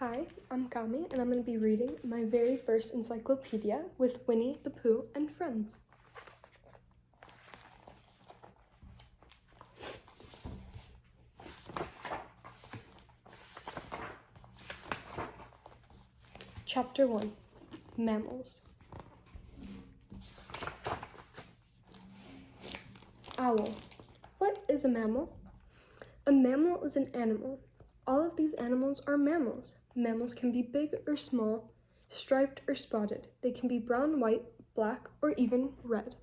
Hi, I'm Kami, and I'm going to be reading my very first encyclopedia with Winnie the Pooh and friends. Chapter 1, Mammals. Owl. What is a mammal? A mammal is an animal. All of these animals are mammals. Mammals can be big or small, striped or spotted. They can be brown, white, black, or even red.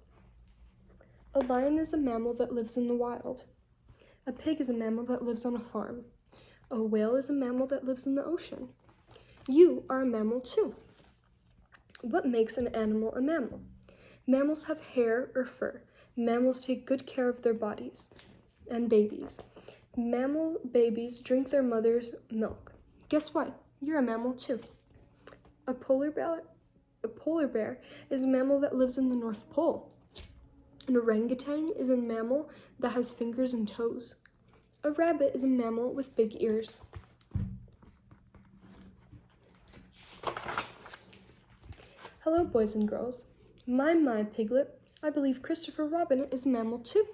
A lion is a mammal that lives in the wild. A pig is a mammal that lives on a farm. A whale is a mammal that lives in the ocean. You are a mammal too. What makes an animal a mammal? Mammals have hair or fur. Mammals take good care of their bodies and babies. Mammal babies drink their mother's milk. Guess what? You're a mammal too. A polar bear is a mammal that lives in the North Pole. An orangutan is a mammal that has fingers and toes. A rabbit is a mammal with big ears. Hello, boys and girls. My piglet. I believe Christopher Robin is a mammal too.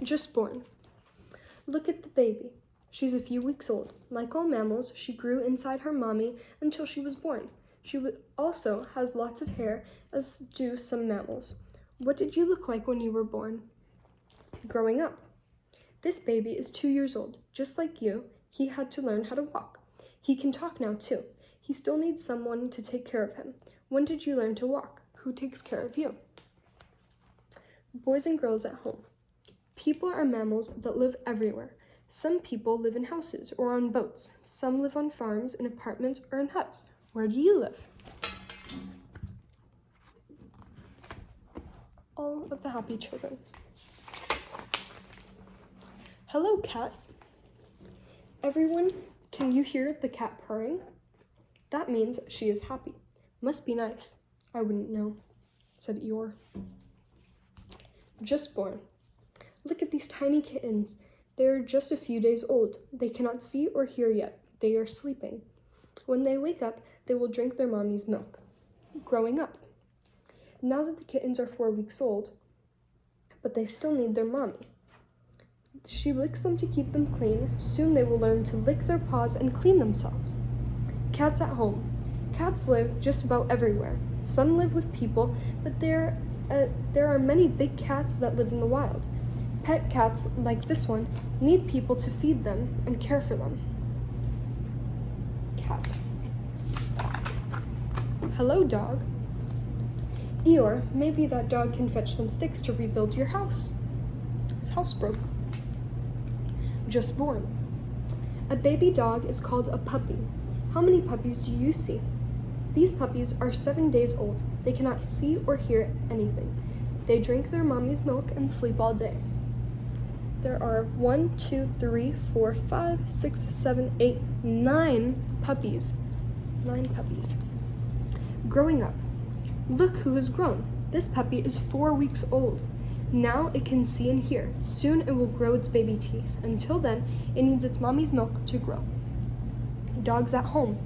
Just born. Look at the baby. She's a few weeks old. Like all mammals, she grew inside her mommy until she was born. She also has lots of hair, as do some mammals. What did you look like when you were born? Growing up. This baby is 2 years old. Just like you, he had to learn how to walk. He can talk now too. He still needs someone to take care of him. When did you learn to walk? Who takes care of you? Boys and girls at home. People are mammals that live everywhere. Some people live in houses or on boats. Some live on farms, in apartments, or in huts. Where do you live? All of the happy children. Hello, cat. Everyone, can you hear the cat purring? That means she is happy. Must be nice. I wouldn't know, said Eeyore. Just born. Look at these tiny kittens. They are just a few days old. They cannot see or hear yet. They are sleeping. When they wake up, they will drink their mommy's milk. Growing up. Now that the kittens are 4 weeks old, but they still need their mommy. She licks them to keep them clean. Soon they will learn to lick their paws and clean themselves. Cats at home. Cats live just about everywhere. Some live with people, but there are many big cats that live in the wild. Pet cats, like this one, need people to feed them and care for them. Cat. Hello, dog. Eeyore, maybe that dog can fetch some sticks to rebuild your house. His house broke. Just born. A baby dog is called a puppy. How many puppies do you see? These puppies are 7 days old. They cannot see or hear anything. They drink their mommy's milk and sleep all day. There are 1, 2, 3, 4, 5, 6, 7, 8, 9 puppies. 9 puppies. Growing up. Look who has grown. This puppy is 4 weeks old. Now it can see and hear. Soon it will grow its baby teeth. Until then, it needs its mommy's milk to grow. Dogs at home.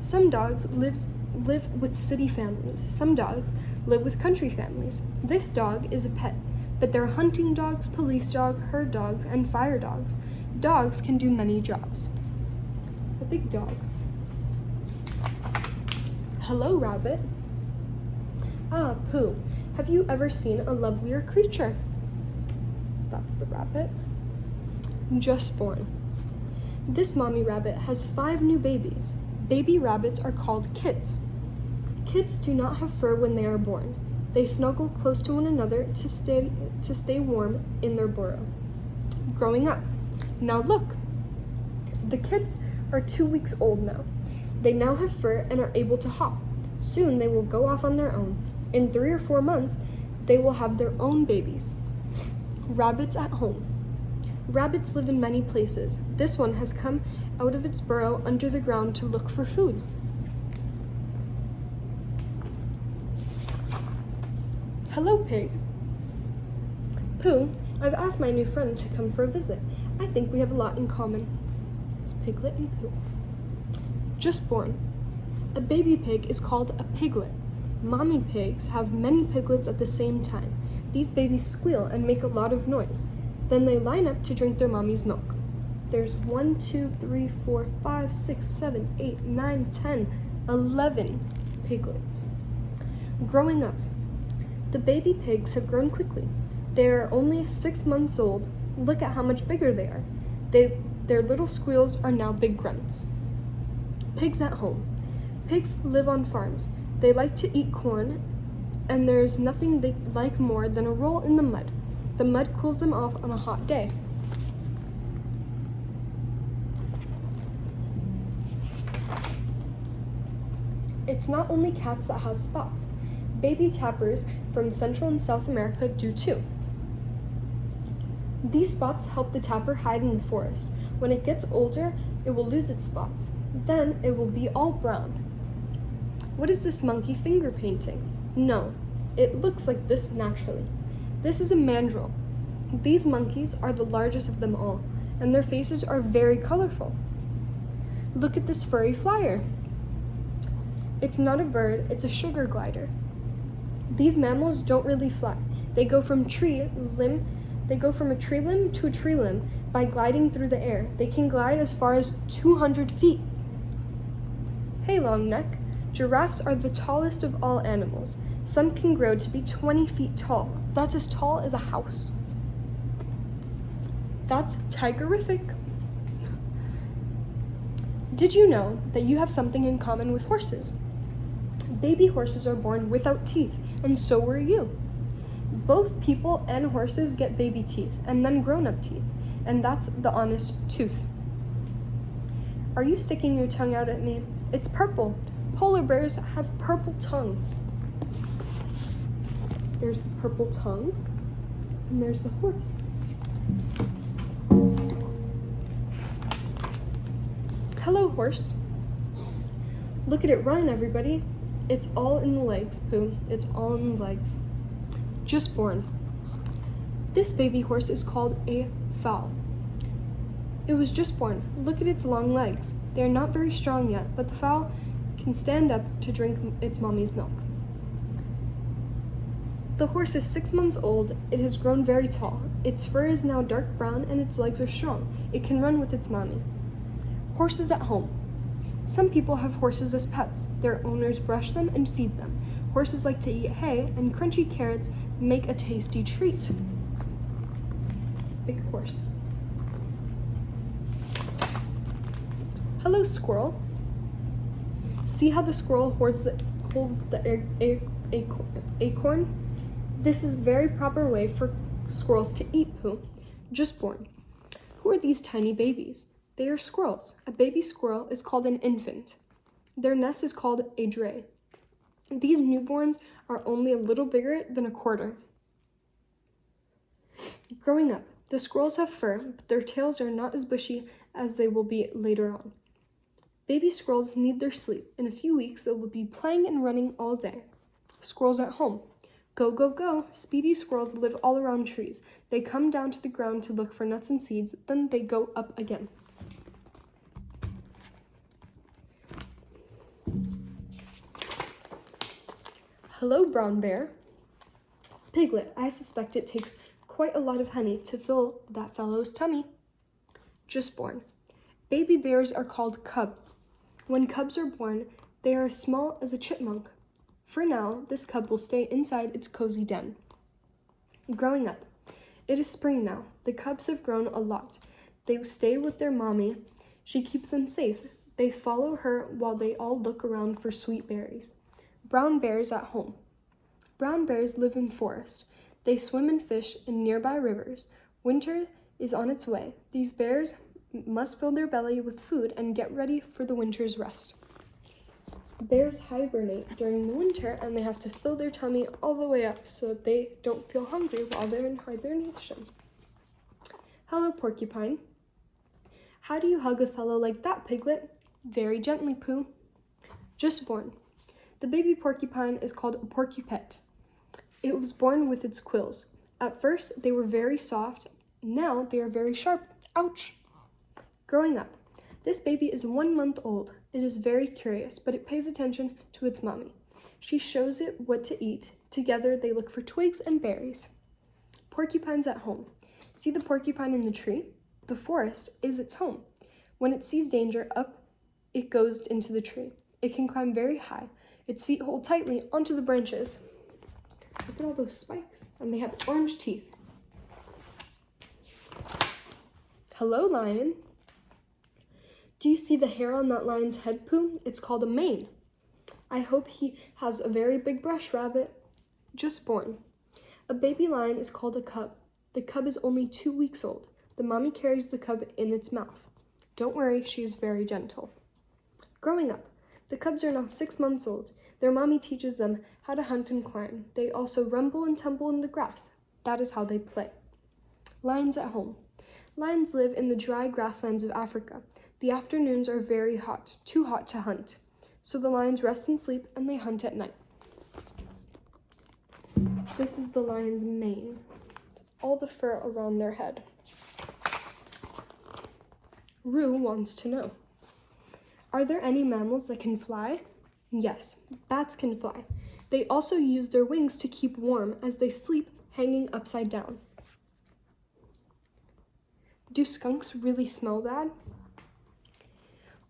Some dogs live with city families. Some dogs live with country families. This dog is a pet, but there are hunting dogs, police dogs, herd dogs, and fire dogs. Dogs can do many jobs. A big dog. Hello, rabbit. Ah, Pooh, have you ever seen a lovelier creature? So that's the rabbit. Just born. This mommy rabbit has 5 new babies. Baby rabbits are called kits. Kits do not have fur when they are born. They snuggle close to one another to stay warm in their burrow. Growing up. Now look. The kits are 2 weeks old now. They now have fur and are able to hop. Soon they will go off on their own. In 3 or 4 months, they will have their own babies. Rabbits at home. Rabbits live in many places. This one has come out of its burrow under the ground to look for food. Hello, pig. Pooh, I've asked my new friend to come for a visit. I think we have a lot in common. It's Piglet and Pooh. Just born. A baby pig is called a piglet. Mommy pigs have many piglets at the same time. These babies squeal and make a lot of noise. Then they line up to drink their mommy's milk. There's 1, 2, 3, 4, 5, 6, 7, 8, 9, 10, 11 piglets. Growing up. The baby pigs have grown quickly. They are only 6 months old. Look at how much bigger they are. Their little squeals are now big grunts. Pigs at home. Pigs live on farms. They like to eat corn, and there's nothing they like more than a roll in the mud. The mud cools them off on a hot day. It's not only cats that have spots. Baby tapirs from Central and South America do too. These spots help the tapir hide in the forest. When it gets older, it will lose its spots. Then it will be all brown. What is this monkey finger painting? No, it looks like this naturally. This is a mandrill. These monkeys are the largest of them all, and their faces are very colorful. Look at this furry flyer. It's not a bird, it's a sugar glider. These mammals don't really fly. They go from a tree limb to a tree limb by gliding through the air. They can glide as far as 200 feet. Hey, long neck. Giraffes are the tallest of all animals. Some can grow to be 20 feet tall. That's as tall as a house. That's tigerific. Did you know that you have something in common with horses? Baby horses are born without teeth, and so were you. Both people and horses get baby teeth, and then grown-up teeth, and that's the honest tooth. Are you sticking your tongue out at me? It's purple. Polar bears have purple tongues. There's the purple tongue, and there's the horse. Hello, horse. Look at it run, everybody. It's all in the legs, Pooh. It's all in the legs. Just born. This baby horse is called a foal. It was just born. Look at its long legs. They are not very strong yet, but the foal can stand up to drink its mommy's milk. The horse is 6 months old. It has grown very tall. Its fur is now dark brown and its legs are strong. It can run with its mommy. Horses at home. Some people have horses as pets. Their owners brush them and feed them. Horses like to eat hay, and crunchy carrots make a tasty treat. It's a big horse. Hello, squirrel. See how the squirrel holds the acorn? This is a very proper way for squirrels to eat, Pooh. Just born. Who are these tiny babies? They are squirrels. A baby squirrel is called an infant. Their nest is called a dray. These newborns are only a little bigger than a quarter. Growing up, the squirrels have fur, but their tails are not as bushy as they will be later on. Baby squirrels need their sleep. In a few weeks, they will be playing and running all day. Squirrels at home. Go, go, go. Speedy squirrels live all around trees. They come down to the ground to look for nuts and seeds, then they go up again. Hello, brown bear. Piglet, I suspect it takes quite a lot of honey to fill that fellow's tummy. Just born. Baby bears are called cubs. When cubs are born, they are as small as a chipmunk. For now, this cub will stay inside its cozy den. Growing up. It is spring now. The cubs have grown a lot. They stay with their mommy. She keeps them safe. They follow her while they all look around for sweet berries. Brown bears at home. Brown bears live in forests. They swim and fish in nearby rivers. Winter is on its way. These bears must fill their belly with food and get ready for the winter's rest. Bears hibernate during the winter, and they have to fill their tummy all the way up so that they don't feel hungry while they're in hibernation. Hello, porcupine. How do you hug a fellow like that, Piglet? Very gently, Pooh. Just born. The baby porcupine is called a porcupette. It was born with its quills. At first, they were very soft. Now they are very sharp. Ouch! Growing up. This baby is 1 month old. It is very curious, but it pays attention to its mommy. She shows it what to eat. Together, they look for twigs and berries. Porcupines at home. See the porcupine in the tree? The forest is its home. When it sees danger, up it goes into the tree. It can climb very high. Its feet hold tightly onto the branches. Look at all those spikes, and they have orange teeth. Hello, lion. Do you see the hair on that lion's head, Pooh? It's called a mane. I hope he has a very big brush, Rabbit. Just born. A baby lion is called a cub. The cub is only 2 weeks old. The mommy carries the cub in its mouth. Don't worry, she is very gentle. Growing up. The cubs are now 6 months old. Their mommy teaches them how to hunt and climb. They also rumble and tumble in the grass. That is how they play. Lions at home. Lions live in the dry grasslands of Africa. The afternoons are very hot, too hot to hunt. So the lions rest and sleep, and they hunt at night. This is the lion's mane. All the fur around their head. Rue wants to know. Are there any mammals that can fly? Yes, bats can fly. They also use their wings to keep warm as they sleep hanging upside down. Do skunks really smell bad?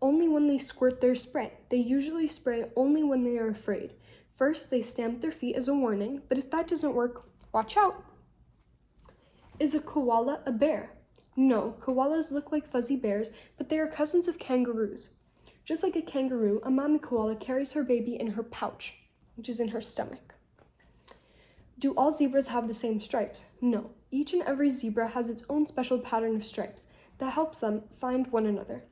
Only when they squirt their spray. They usually spray only when they are afraid. First, they stamp their feet as a warning, but if that doesn't work, watch out. Is a koala a bear? No, koalas look like fuzzy bears, but they are cousins of kangaroos. Just like a kangaroo, a mommy koala carries her baby in her pouch, which is in her stomach. Do all zebras have the same stripes? No, each and every zebra has its own special pattern of stripes that helps them find one another.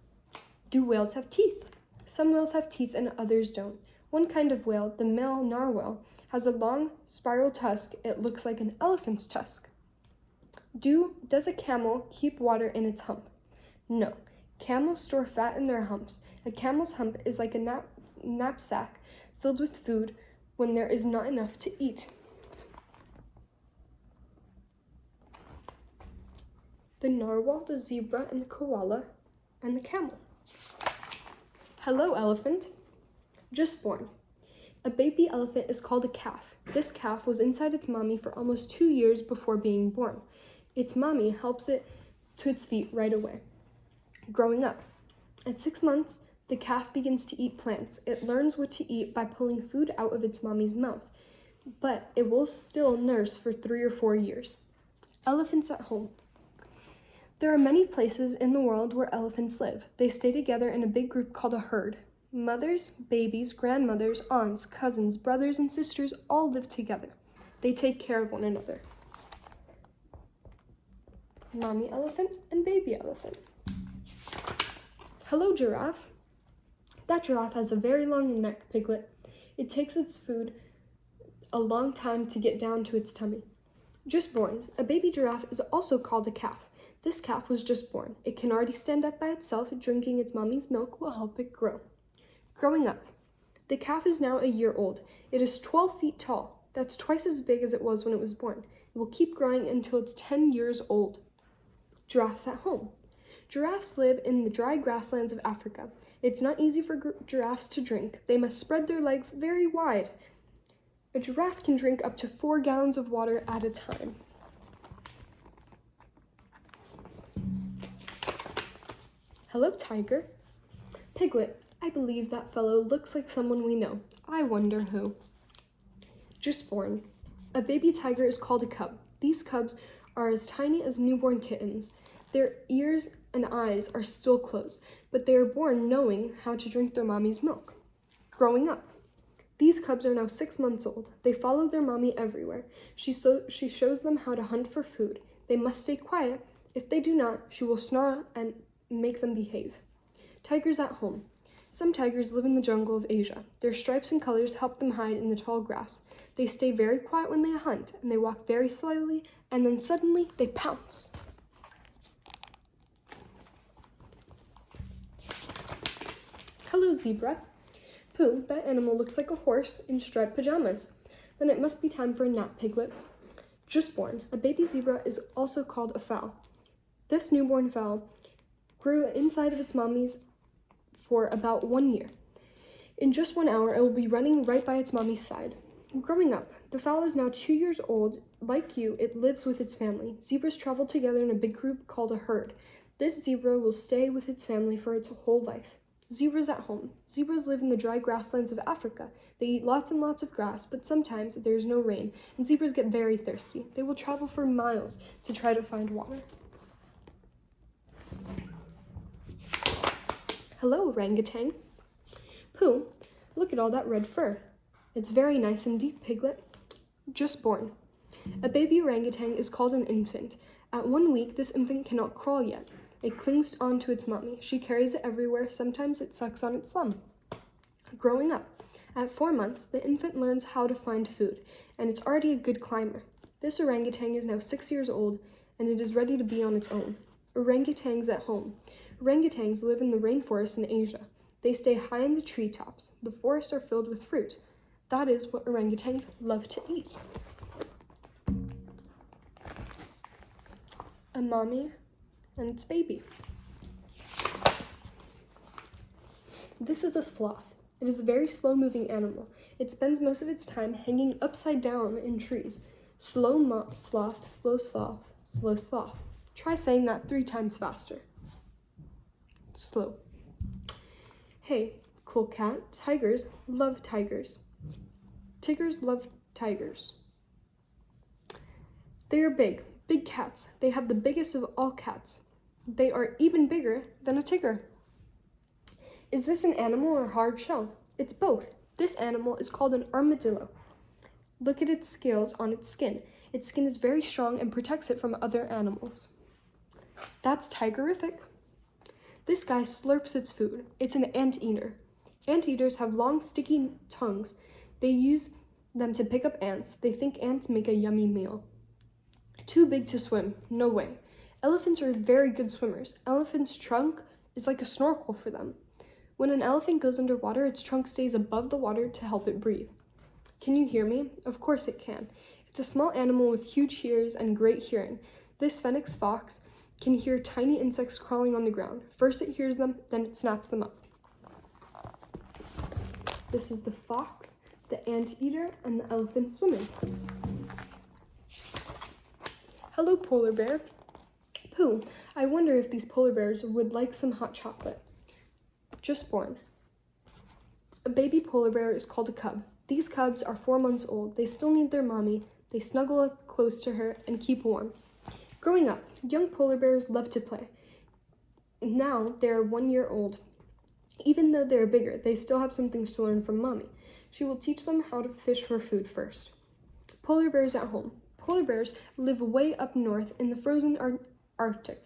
Do whales have teeth? Some whales have teeth and others don't. One kind of whale, the male narwhal, has a long spiral tusk. It looks like an elephant's tusk. Does a camel keep water in its hump? No. Camels store fat in their humps. A camel's hump is like a knapsack filled with food when there is not enough to eat. The narwhal, the zebra, and the koala, and the camel. Hello, elephant. Just born. A baby elephant is called a calf. This calf was inside its mommy for almost 2 years before being born. Its mommy helps it to its feet right away. Growing up. At 6 months, the calf begins to eat plants. It learns what to eat by pulling food out of its mommy's mouth, but it will still nurse for 3 or 4 years. Elephants at home. There are many places in the world where elephants live. They stay together in a big group called a herd. Mothers, babies, grandmothers, aunts, cousins, brothers, and sisters all live together. They take care of one another. Mommy elephant and baby elephant. Hello, giraffe. That giraffe has a very long neck, Piglet. It takes its food a long time to get down to its tummy. Just born. A baby giraffe is also called a calf. This calf was just born. It can already stand up by itself. Drinking its mommy's milk will help it grow. Growing up. The calf is now a year old. It is 12 feet tall. That's twice as big as it was when it was born. It will keep growing until it's 10 years old. Giraffes at home. Giraffes live in the dry grasslands of Africa. It's not easy for giraffes to drink. They must spread their legs very wide. A giraffe can drink up to 4 gallons of water at a time. Hello, tiger. Piglet, I believe that fellow looks like someone we know. I wonder who. Just born. A baby tiger is called a cub. These cubs are as tiny as newborn kittens. Their ears and eyes are still closed, but they are born knowing how to drink their mommy's milk. Growing up. These cubs are now 6 months old. They follow their mommy everywhere. She shows them how to hunt for food. They must stay quiet. If they do not, she will snarl and make them behave. Tigers at home. Some tigers live in the jungle of Asia. Their stripes and colors help them hide in the tall grass. They stay very quiet when they hunt, and they walk very slowly, and then suddenly they pounce. Hello, zebra. Pooh, that animal looks like a horse in striped pajamas. Then it must be time for a nap, Piglet. Just born. A baby zebra is also called a foal. This newborn foal grew inside of its mommy's for about 1 year. In just 1 hour, it will be running right by its mommy's side. Growing up, the fowl is now 2 years old. Like you, it lives with its family. Zebras travel together in a big group called a herd. This zebra will stay with its family for its whole life. Zebras at home. Zebras live in the dry grasslands of Africa. They eat lots and lots of grass, but sometimes there's no rain, and zebras get very thirsty. They will travel for miles to try to find water. Hello, orangutan. Pooh, look at all that red fur. It's very nice indeed, Piglet. Just born. A baby orangutan is called an infant. At 1 week, this infant cannot crawl yet. It clings on to its mommy. She carries it everywhere. Sometimes it sucks on its thumb. Growing up, at 4 months, the infant learns how to find food, and it's already a good climber. This orangutan is now 6 years old, and it is ready to be on its own. Orangutans at home. Orangutans live in the rainforest in Asia. They stay high in the treetops. The forests are filled with fruit. That is what orangutans love to eat. A mommy and its baby. This is a sloth. It is a very slow-moving animal. It spends most of its time hanging upside down in trees. Slow sloth, slow sloth, slow sloth. Try saying that 3 times faster. Slow. Hey, cool cat. Tigers love tigers. Tigers love tigers. They are big cats. They have the biggest of all cats. They are even bigger than a tiger. Is this an animal or hard shell? It's both. This animal is called an armadillo. Look at its scales on its skin. Its skin is very strong and protects it from other animals. That's tigerific. This guy slurps its food. It's an anteater. Anteaters have long, sticky tongues. They use them to pick up ants. They think ants make a yummy meal. Too big to swim. No way. Elephants are very good swimmers. Elephant's trunk is like a snorkel for them. When an elephant goes underwater, its trunk stays above the water to help it breathe. Can you hear me? Of course it can. It's a small animal with huge ears and great hearing. This phoenix fox can hear tiny insects crawling on the ground. First it hears them, then it snaps them up. This is the fox, the anteater, and the elephant swimming. Hello, polar bear. Pooh, I wonder if these polar bears would like some hot chocolate. Just born. A baby polar bear is called a cub. These cubs are 4 months old. They still need their mommy. They snuggle up close to her and keep warm. Growing up, young polar bears love to play. Now they are 1 year old. Even though they are bigger, they still have some things to learn from mommy. She will teach them how to fish for food first. Polar bears at home. Polar bears live way up north in the frozen Arctic,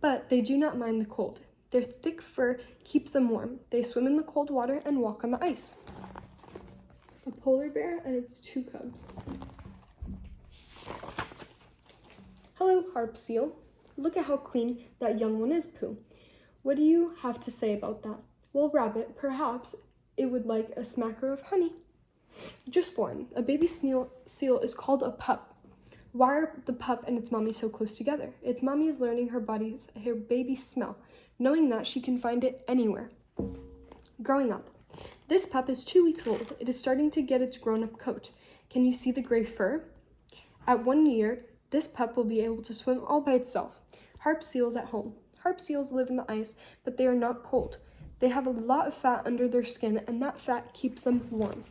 but they do not mind the cold. Their thick fur keeps them warm. They swim in the cold water and walk on the ice. A polar bear and its 2 cubs. Hello, harp seal. Look at how clean that young one is, Pooh. What do you have to say about that? Well, rabbit, perhaps it would like a smacker of honey. Just born. A baby seal is called a pup. Why are the pup and its mommy so close together? Its mommy is learning her baby's smell, knowing that she can find it anywhere. Growing up. This pup is 2 weeks old. It is starting to get its grown-up coat. Can you see the gray fur? At 1 year, this pup will be able to swim all by itself. Harp seals at home. Harp seals live in the ice, but they are not cold. They have a lot of fat under their skin, and that fat keeps them warm.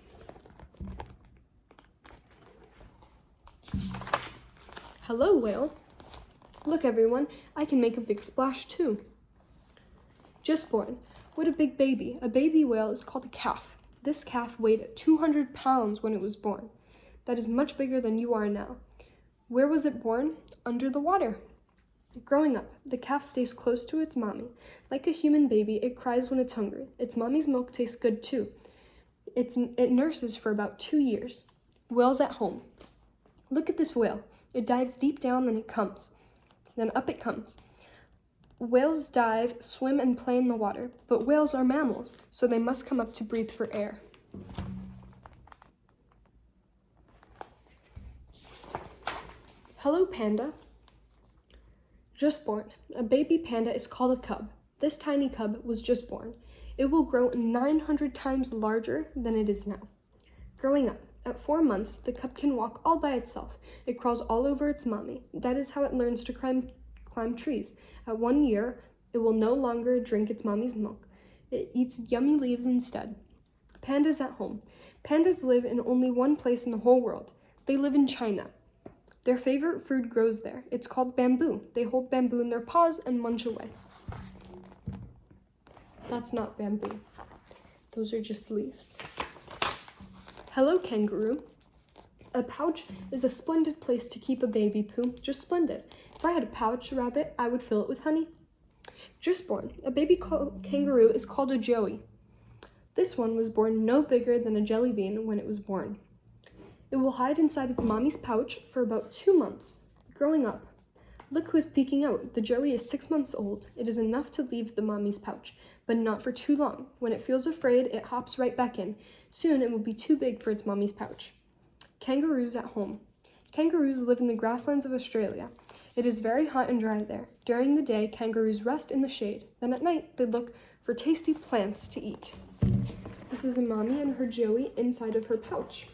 Hello, whale. Look, everyone, I can make a big splash too. Just born. What a big baby. A baby whale is called a calf. This calf weighed 200 pounds when it was born. That is much bigger than you are now. Where was it born? Under the water. Growing up, the calf stays close to its mommy. Like a human baby, it cries when it's hungry. Its mommy's milk tastes good too. It nurses for about 2 years. Whales at home. Look at this whale. It dives deep down, then it comes. Then up it comes. Whales dive, swim, and play in the water, but whales are mammals, so they must come up to breathe for air. Hello, panda. Just born. A baby panda is called a cub. This tiny cub was just born. It will grow 900 times larger than it is now. Growing up, at 4 months, the cub can walk all by itself. It crawls all over its mommy. That is how it learns to climb trees. At 1 year, it will no longer drink its mommy's milk. It eats yummy leaves instead. Pandas at home. Pandas live in only one place in the whole world. They live in China. Their favorite food grows there. It's called bamboo. They hold bamboo in their paws and munch away. That's not bamboo. Those are just leaves. Hello, kangaroo. A pouch is a splendid place to keep a baby, Pooh. Just splendid. If I had a pouch rabbit, I would fill it with honey. Just born. A baby kangaroo is called a joey. This one was born no bigger than a jelly bean when it was born. It will hide inside its mommy's pouch for about 2 months. Growing up. Look who is peeking out. The joey is 6 months old. It is enough to leave the mommy's pouch, but not for too long. When it feels afraid, it hops right back in. Soon it will be too big for its mommy's pouch. Kangaroos at home. Kangaroos live in the grasslands of Australia. It is very hot and dry there. During the day, kangaroos rest in the shade. Then at night, they look for tasty plants to eat. This is a mommy and her joey inside of her pouch.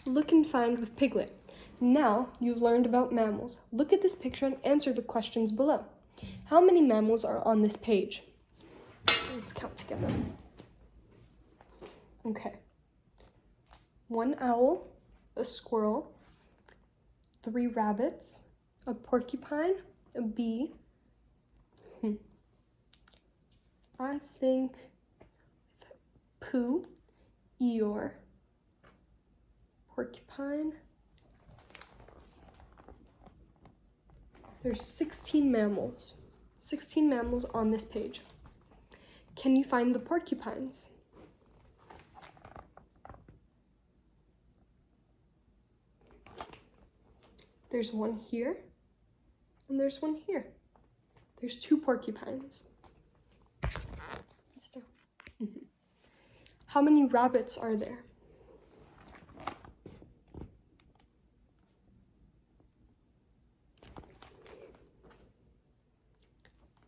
Look and find with Piglet. Now you've learned about mammals. Look at this picture and answer the questions below. How many mammals are on this page? Let's count together. Okay. 1 owl, a squirrel, 3 rabbits, a porcupine, a bee. I think Pooh, Eeyore, porcupine. There's 16 mammals. 16 mammals on this page. Can you find the porcupines? There's one here, and there's one here. There's 2 porcupines. Still. How many rabbits are there?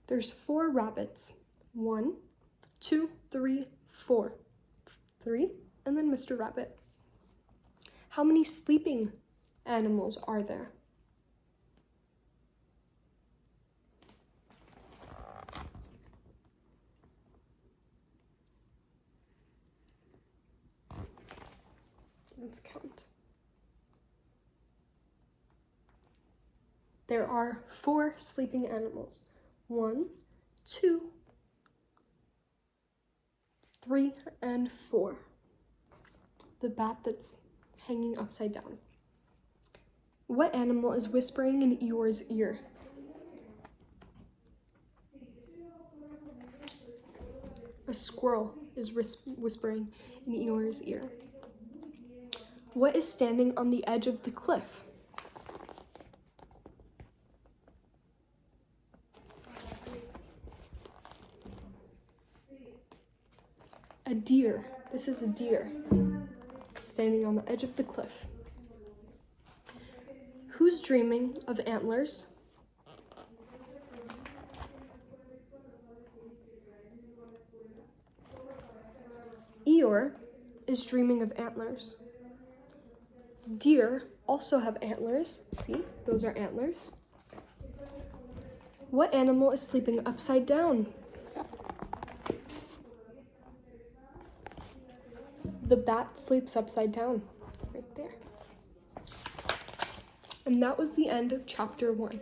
There's 4 rabbits. 1, 2, 3, 4. 3, and then Mr. Rabbit. How many sleeping animals are there? Let's count. There are 4 sleeping animals. 1, 2, 3, and 4. The bat that's hanging upside down. What animal is whispering in Eeyore's ear? A squirrel is whispering in Eeyore's ear. What is standing on the edge of the cliff? A deer. This is a deer standing on the edge of the cliff. Who's dreaming of antlers? Eeyore is dreaming of antlers. Deer also have antlers. See, those are antlers. What animal is sleeping upside down? The bat sleeps upside down, right there. And that was the end of chapter 1.